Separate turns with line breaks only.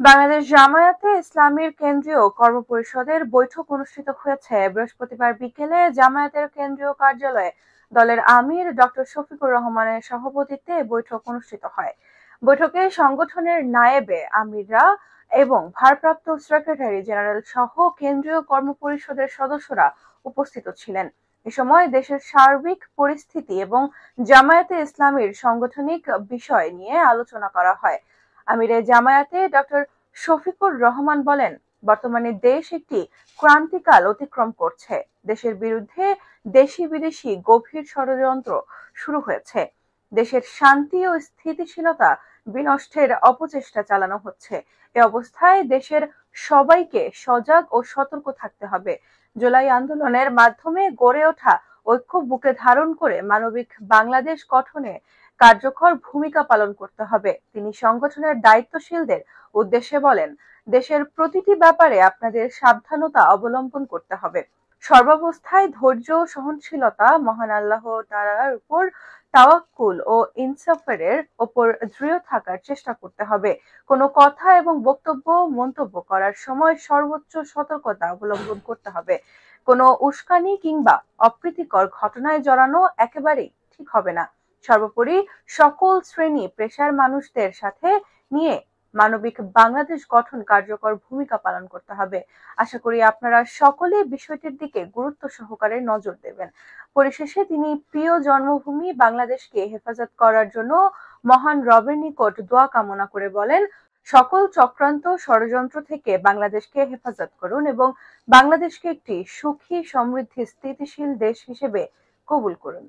বাংলাদেশ জামায়াতে ইসলামীর কেন্দ্রীয় কর্মপরিষদের বৈঠক অনুষ্ঠিত হয়েছে বৃহস্পতিবার বিকেলে জামায়াতের কেন্দ্রীয় কার্যালয়ে। দলের আমির ডক্টর শফিকুর রহমানের সভাপতিত্বে এই বৈঠক অনুষ্ঠিত হয়। বৈঠকে সংগঠনের নায়েবে আমিররা এবং ভারপ্রাপ্ত সেক্রেটারি জেনারেল সহ কেন্দ্রীয় কর্মপরিষদের সদস্যরা উপস্থিত ছিলেন। এ সময় দেশের সার্বিক পরিস্থিতি এবং জামায়াতে ইসলামীর সাংগঠনিক বিষয় নিয়ে আলোচনা করা হয়। আমিরে জামায়াতে ডক্টর শফিকুর রহমান বলেন, বর্তমানে দেশ একটি ক্রান্তিকাল অতিক্রম করছে। দেশের বিরুদ্ধে দেশি বিদেশি গভীর ষড়যন্ত্র শুরু হয়েছে। দেশের শান্তি ও স্থিতিশীলতা বিনষ্টের অপচেষ্টা চালানো হচ্ছে। এ অবস্থায় দেশের সবাইকে সজাগ ও সতর্ক থাকতে হবে। জুলাই আন্দোলনের মাধ্যমে গড়ে ওঠা ঐক্য বুকে ধারণ করে মানবিক বাংলাদেশ গঠনে কার্যকর ভূমিকা পালন করতে হবে। তিনি সংগঠনের দায়িত্বশীলদের উদ্দেশ্যে বলেন, দেশের প্রতিটি ব্যাপারে আপনাদের সাবধানতা অবলম্বন করতে হবে। সর্বাবস্থায় ধৈর্য, সহনশীলতা, মহান আল্লাহ তাআলার উপর তাওয়াক্কুল ও ইনসাফের ওপর দৃঢ় থাকার চেষ্টা করতে হবে। কোনো কথা এবং বক্তব্য মন্তব্য করার সময় সর্বোচ্চ সতর্কতা অবলম্বন করতে হবে। কোনো উস্কানি কিংবা অপ্রীতিকর ঘটনায় জড়ানো একেবারেই ঠিক হবে না। সর্বোপরি সকল শ্রেণী পেশার মানুষদের সাথে নিয়ে মানবিক বাংলাদেশ গঠন কার্যকর ভূমিকা পালন করতে হবে। আশা করি আপনারা সকলে বিষয়টির দিকে গুরুত্ব সহকারে নজর দেবেন। পরিশেষে তিনি প্রিয় জন্মভূমি বাংলাদেশকে হেফাজত করার জন্য মহান রবের নিকট দোয়া কামনা করে বলেন, সকল চক্রান্ত ষড়যন্ত্র থেকে বাংলাদেশকে হেফাজত করুন এবং বাংলাদেশকে একটি সুখী, সমৃদ্ধ, স্থিতিশীল দেশ হিসেবে কবুল করুন।